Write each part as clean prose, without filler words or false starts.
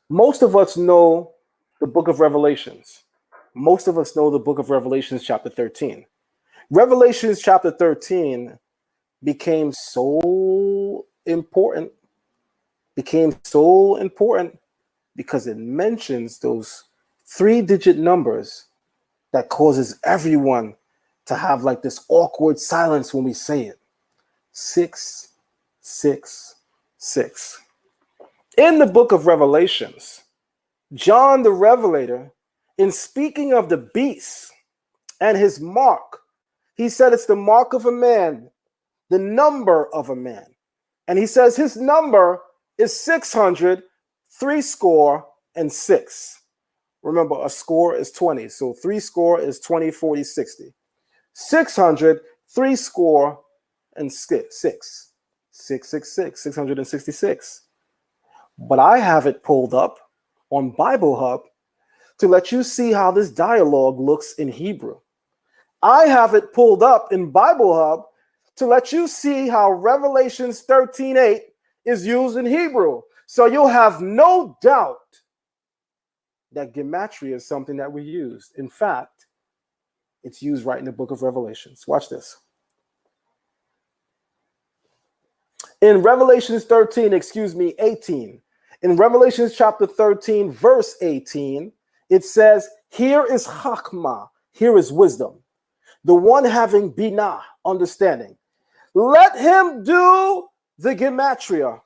Most of us know the book of Revelations. Most of us know the book of Revelations, chapter 13. Revelations, chapter 13 became so important, because it mentions those three-digit numbers that causes everyone to have like this awkward silence when we say it. 666. In the book of Revelations, John the Revelator, in speaking of the beast and his mark, he said it's the mark of a man, the number of a man. And he says his number is 600, 6. Remember, a score is 20. So 60 is 20, 40, 60. 600, 6. 666, 666. But I have it pulled up on Bible Hub to let you see how this dialogue looks in Hebrew. I have it pulled up in Bible Hub to let you see how Revelations 13:8 is used in Hebrew. So you'll have no doubt that Gematria is something that we use. In fact, it's used right in the book of Revelations. Watch this. In Revelations 18. In Revelations chapter 13, verse 18, it says, here is Chakmah, here is wisdom, the one having Binah, understanding. Let him do the Gematria.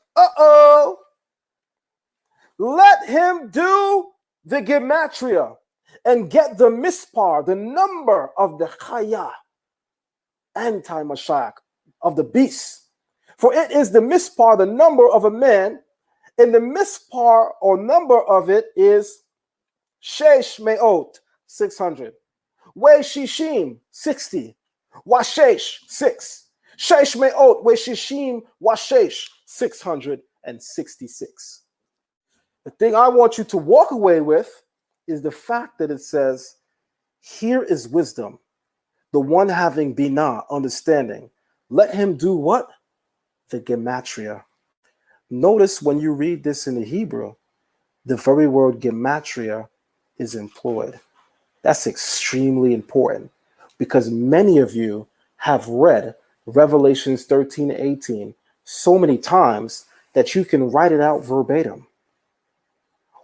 Let him do the Gematria and get the mispar, the number of the Chaya, anti-Mashiach, of the beast. For it is the mispar, the number of a man, and the mispar or number of it is Shesh Me'ot, 600. We Shishim, 60. Washesh, 6. Shesh Me'ot, We Shishim, Washesh, 666. The thing I want you to walk away with is the fact that it says, here is wisdom, the one having Binah, understanding. Let him do what? The Gematria. Notice when you read this in the Hebrew, the very word Gematria is employed. That's extremely important because many of you have read Revelations 13:18 so many times that you can write it out verbatim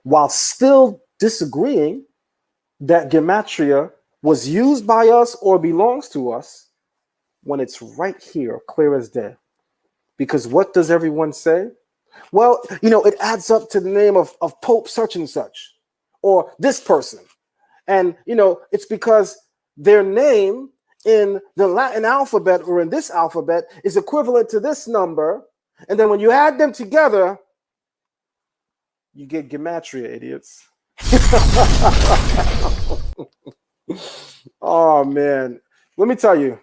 while still disagreeing that Gematria was used by us or belongs to us when it's right here, clear as day. Because what does everyone say? Well, it adds up to the name of Pope such and such, or this person. And, it's because their name in the Latin alphabet or in this alphabet is equivalent to this number. And then when you add them together, you get Gematria, idiots. Oh, man. Let me tell you,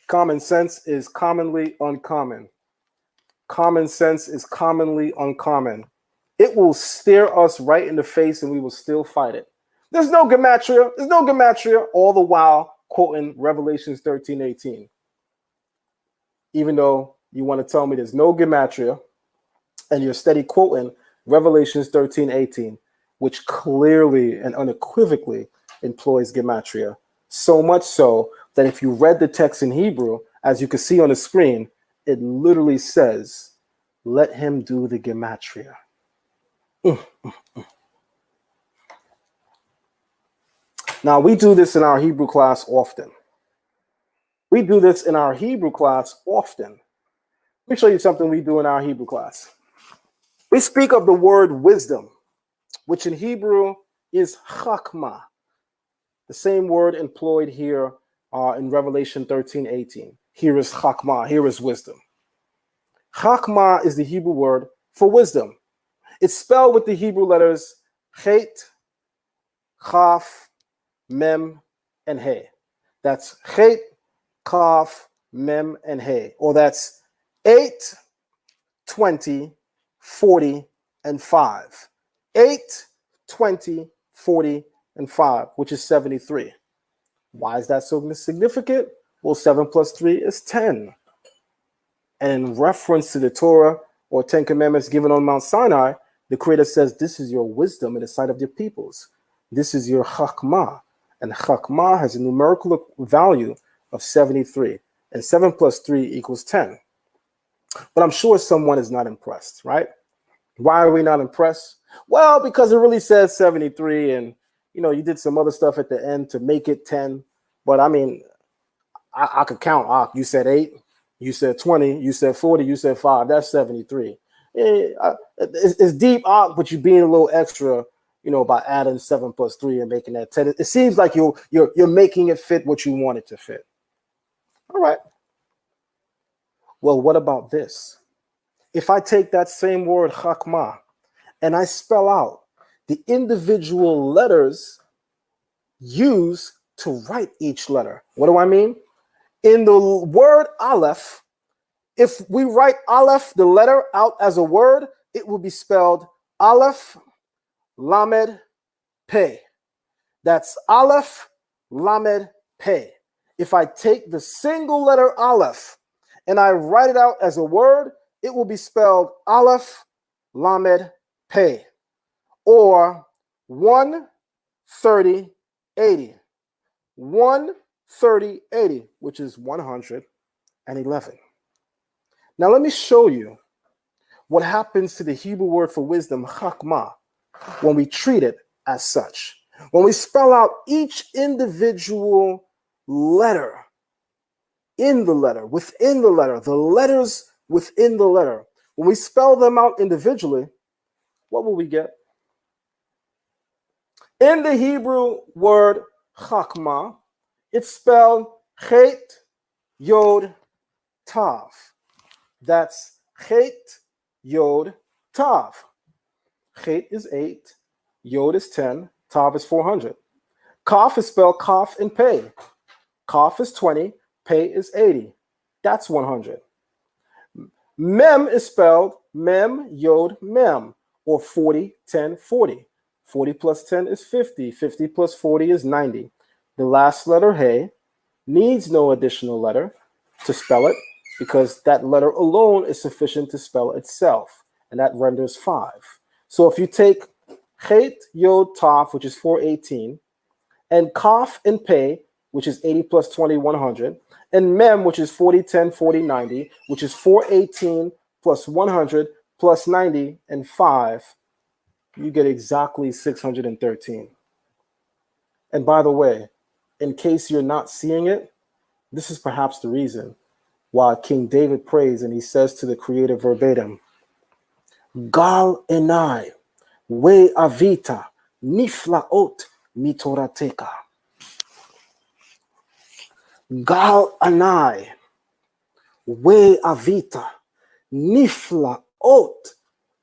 common sense is commonly uncommon. Common sense is commonly uncommon. It will stare us right in the face and we will still fight it. There's no Gematria. There's no Gematria, all the while quoting Revelations 13:18. Even though you want to tell me there's no Gematria and you're steady quoting Revelations 13:18, which clearly and unequivocally employs Gematria. So much so that if you read the text in Hebrew, as you can see on the screen, it literally says, let him do the Gematria. Now, we do this in our Hebrew class often. Let me show you something we do in our Hebrew class. We speak of the word wisdom, which in Hebrew is chakmah, the same word employed here in Revelation 13:18. Here is chakmah, here is wisdom. Chakmah is the Hebrew word for wisdom. It's spelled with the Hebrew letters chet, chaf, mem, and he. That's chet, kaf, mem, and he. Or that's 8, 20, 40, and 5. 8, 20, 40, and 5, which is 73. Why is that so significant? Well, 7 plus 3 is 10. And in reference to the Torah or 10 Commandments given on Mount Sinai, the Creator says, this is your wisdom in the sight of your peoples. This is your chakmah. And chakmah has a numerical value of 73. And 7 plus 3 equals 10. But I'm sure someone is not impressed, right? Why are we not impressed? Well, because it really says 73, and you did some other stuff at the end to make it 10. But I mean, I could count. You said 8, you said 20, you said 40, you said 5. That's 73. It's deep, but you're being a little extra, by adding 7 plus 3 and making that 10. It seems like you're making it fit what you want it to fit. All right. Well, what about this? If I take that same word, chakmah, and I spell out the individual letters used to write each letter. What do I mean? In the word Aleph, if we write Aleph, the letter, out as a word, it will be spelled Aleph, Lamed, Pei. That's Aleph, Lamed, Pei. If I take the single letter Aleph and I write it out as a word, it will be spelled Aleph, Lamed, Pei. Or 1, 30, 80. 1, 30, 80, which is 111. Now let me show you what happens to the Hebrew word for wisdom, chakmah, when we treat it as such. When we spell out each individual letter in the letter, within the letter, the letters within the letter, when we spell them out individually, what will we get? In the Hebrew word chakmah, it's spelled chet, yod, tav. That's chet, yod, tav. Chet is 8, yod is 10, tav is 400. Kaf is spelled kaf and pei. Kaf is 20, pei is 80. That's 100. Mem is spelled mem, yod, mem, or 40, 10, 40. 40 plus 10 is 50. 50 plus 40 is 90. The last letter, hey, needs no additional letter to spell it because that letter alone is sufficient to spell itself, and that renders 5. So if you take chet, yod, tav, which is 418, and kaf and pei, which is 80 plus 20, 100, and mem, which is 40, 10, 40, 90, which is 418 plus 100 plus 90 and 5, you get exactly 613. And by the way, in case you're not seeing it, this is perhaps the reason why King David prays and he says to the Creator verbatim, Gal enai, we avita, niflaot mitorateka. Gal anai, we avita, niflaot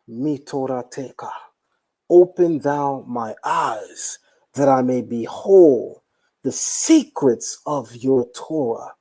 mitorateka. Open thou my eyes that I may behold the secrets of your Torah.